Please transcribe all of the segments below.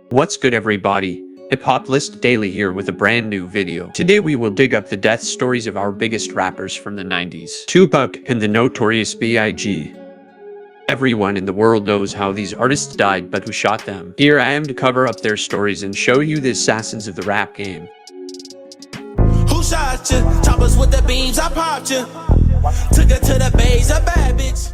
What's good, everybody? Hip Hop List Daily here with a brand new video. Today we will dig up the death stories of our biggest rappers from the 90s. Tupac and the Notorious B.I.G. Everyone in the world knows how these artists died, but who shot them? Here I am to cover up their stories and show you the assassins of the rap game. Who shot you? Choppers with the beams, I popped you. Took her to the base, a bad bitch.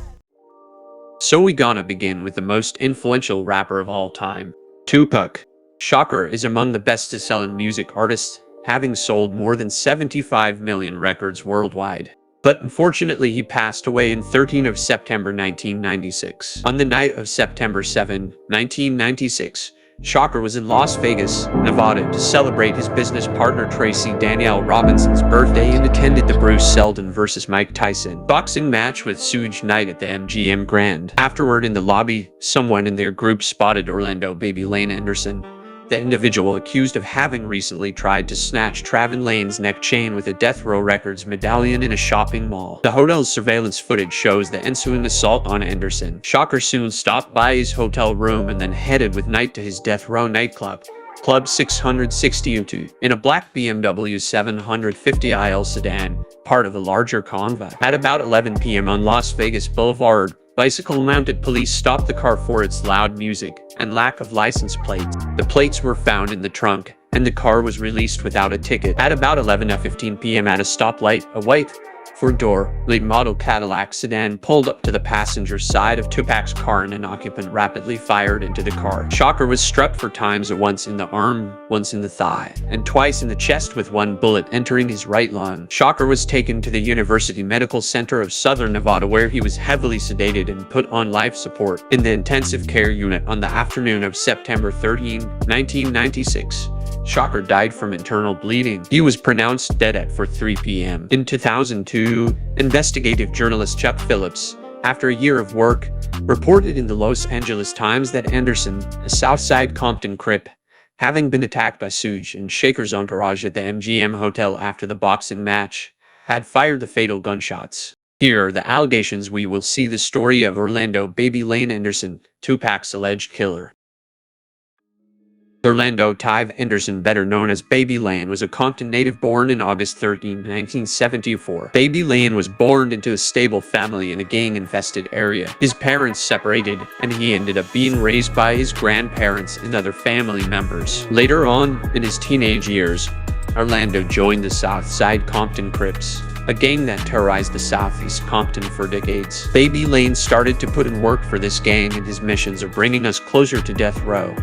So we gonna begin with the most influential rapper of all time, Tupac. Shocker is among the best-selling music artists, having sold more than 75 million records worldwide. But unfortunately, he passed away on 13th of September 1996. On the night of September 7, 1996, Shocker was in Las Vegas, Nevada to celebrate his business partner Tracy Danielle Robinson's birthday and attended the Bruce Seldon vs. Mike Tyson boxing match with Suge Knight at the MGM Grand. Afterward, in the lobby, someone in their group spotted Orlando Baby Lane Anderson, the individual accused of having recently tried to snatch Travin Lane's neck chain with a Death Row Records medallion in a shopping mall. The hotel's surveillance footage shows the ensuing assault on Anderson. Shocker soon stopped by his hotel room and then headed with Knight to his Death Row nightclub, Club 662, in a black BMW 750i sedan, part of a larger convoy. At about 11 p.m. on Las Vegas Boulevard, bicycle-mounted police stopped the car for its loud music and lack of license plates. The plates were found in the trunk, and the car was released without a ticket. At about 11:15 p.m. at a stoplight, a white, four-door, late-model Cadillac sedan pulled up to the passenger side of Tupac's car and an occupant rapidly fired into the car. Shocker was struck 4 times, once in the arm, once in the thigh, and twice in the chest, with one bullet entering his right lung. Shocker was taken to the University Medical Center of Southern Nevada, where he was heavily sedated and put on life support in the intensive care unit. On the afternoon of September 13, 1996, Shocker died from internal bleeding. He was pronounced dead at 4:03 p.m. In 2002, investigative journalist Chuck Phillips, after a year of work, reported in the Los Angeles Times that Anderson, a Southside Compton Crip, having been attacked by Suge and Shaker's entourage at the MGM Hotel after the boxing match, had fired the fatal gunshots. Here are the allegations. We will see the story of Orlando Baby Lane Anderson, Tupac's alleged killer. Orlando Tive Anderson, better known as Baby Lane, was a Compton native born in August 13, 1974. Baby Lane was born into a stable family in a gang-infested area. His parents separated, and he ended up being raised by his grandparents and other family members. Later on, in his teenage years, Orlando joined the Southside Compton Crips, a gang that terrorized the Southeast Compton for decades. Baby Lane started to put in work for this gang, and his missions are bringing us closer to death row.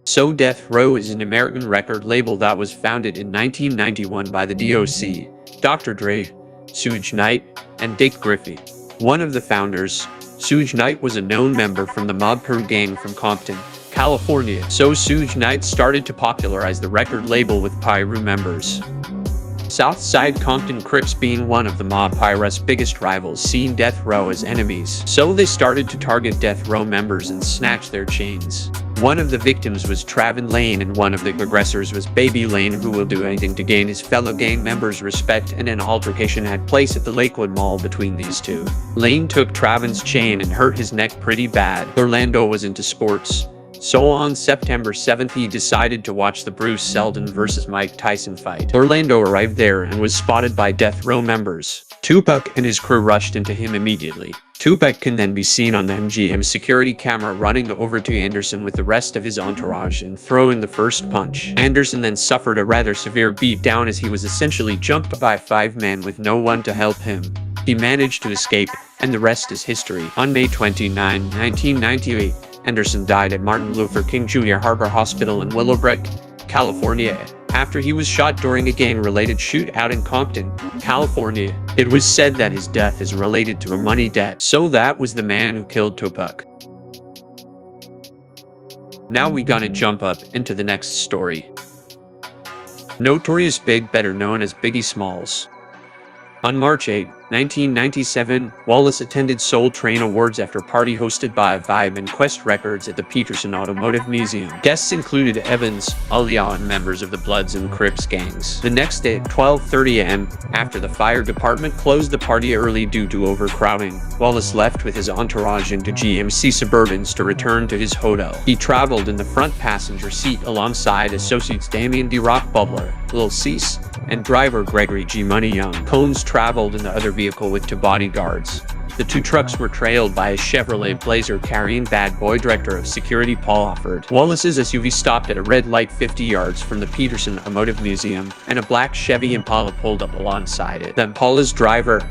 So Death Row is an American record label that was founded in 1991 by the DOC, Dr. Dre, Suge Knight, and Dick Griffey. One of the founders, Suge Knight, was a known member from the Mob Crew gang from Compton, California. So Suge Knight started to popularize the record label with Pyru members. Southside Compton Crips being one of the Mob Pyru's biggest rivals, seeing Death Row as enemies. So they started to target Death Row members and snatch their chains. One of the victims was Travin Lane, and one of the aggressors was Baby Lane, who will do anything to gain his fellow gang members' respect, and an altercation had place at the Lakewood Mall between these two. Lane took Travin's chain and hurt his neck pretty bad. Orlando was into sports, so on September 7th he decided to watch the Bruce Seldon vs. Mike Tyson fight. Orlando arrived there and was spotted by Death Row members. Tupac and his crew rushed into him immediately. Tupac can then be seen on the MGM security camera running over to Anderson with the rest of his entourage and throwing the first punch. Anderson then suffered a rather severe beatdown as he was essentially jumped by 5 men with no one to help him. He managed to escape, and the rest is history. On May 29, 1998, Anderson died at Martin Luther King Jr. Harbor Hospital in Willowbrook, California, after he was shot during a gang-related shootout in Compton, California. It was said that his death is related to a money debt. So that was the man who killed Tupac. Now we gonna jump up into the next story. Notorious Big, better known as Biggie Smalls. On March 8, 1997, Wallace attended Soul Train Awards after party hosted by Vibe and Quest Records at the Peterson Automotive Museum. Guests included Evans, Aaliyah, and members of the Bloods and Crips gangs. The next day at 12:30 a.m., after the fire department closed the party early due to overcrowding, Wallace left with his entourage into GMC Suburbans to return to his hotel. He traveled in the front passenger seat alongside associates Damien D. Rock Bubler, Lil Cease, and driver Gregory G. Money Young. Combs traveled in the other vehicle with two bodyguards. The two trucks were trailed by a Chevrolet Blazer carrying Bad Boy Director of Security Paul Offord. Wallace's SUV stopped at a red light 50 yards from the Peterson Automotive Museum, and a black Chevy Impala pulled up alongside it. The Impala's driver,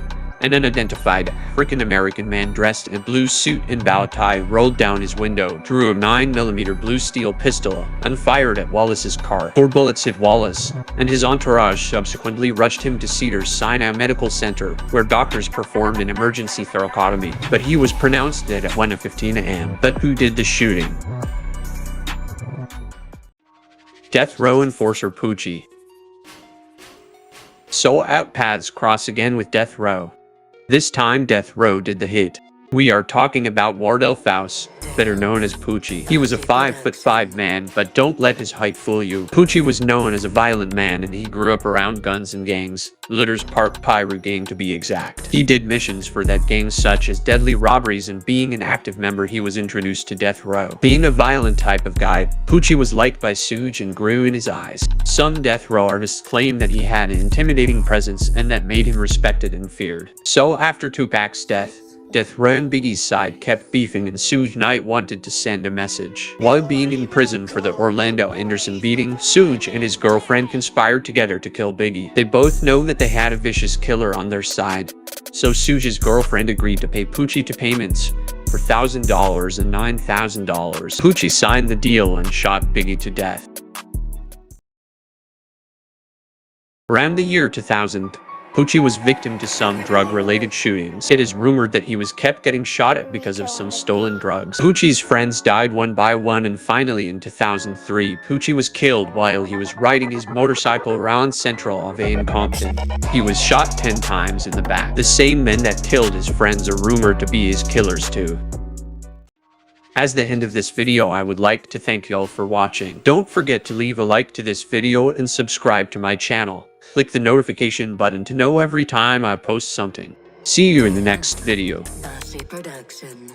an unidentified African-American man dressed in a blue suit and bow tie, rolled down his window, drew a 9mm blue steel pistol, and fired at Wallace's car. 4 bullets hit Wallace, and his entourage subsequently rushed him to Cedars-Sinai Medical Center, where doctors performed an emergency thoracotomy, but he was pronounced dead at 1:15 a.m. But who did the shooting? Death Row enforcer Poochie. So out paths cross again with Death Row. This time Death Row did the hit. We are talking about Wardell Faust, better known as Poochie. He was a 5'5" man, but don't let his height fool you. Poochie was known as a violent man, and he grew up around guns and gangs, Lutters Park Pyru gang to be exact. He did missions for that gang such as deadly robberies, and being an active member he was introduced to Death Row. Being a violent type of guy, Poochie was liked by Suge and grew in his eyes. Some Death Row artists claim that he had an intimidating presence and that made him respected and feared. So after Tupac's death, Death Row and Biggie's side kept beefing, and Suge Knight wanted to send a message. While being in prison for the Orlando Anderson beating, Suge and his girlfriend conspired together to kill Biggie. They both know that they had a vicious killer on their side, so Suge's girlfriend agreed to pay Poochie two payments for $1,000 and $9,000. Poochie signed the deal and shot Biggie to death. Around the year 2000, Poochie was victim to some drug-related shootings. It is rumored that he was kept getting shot at because of some stolen drugs. Poochie's friends died one by one, and finally in 2003, Poochie was killed while he was riding his motorcycle around Central Ave in Compton. He was shot 10 times in the back. The same men that killed his friends are rumored to be his killers too. As the end of this video, I would like to thank y'all for watching. Don't forget to leave a like to this video and subscribe to my channel. Click the notification button to know every time I post something. See you in the next video. Production.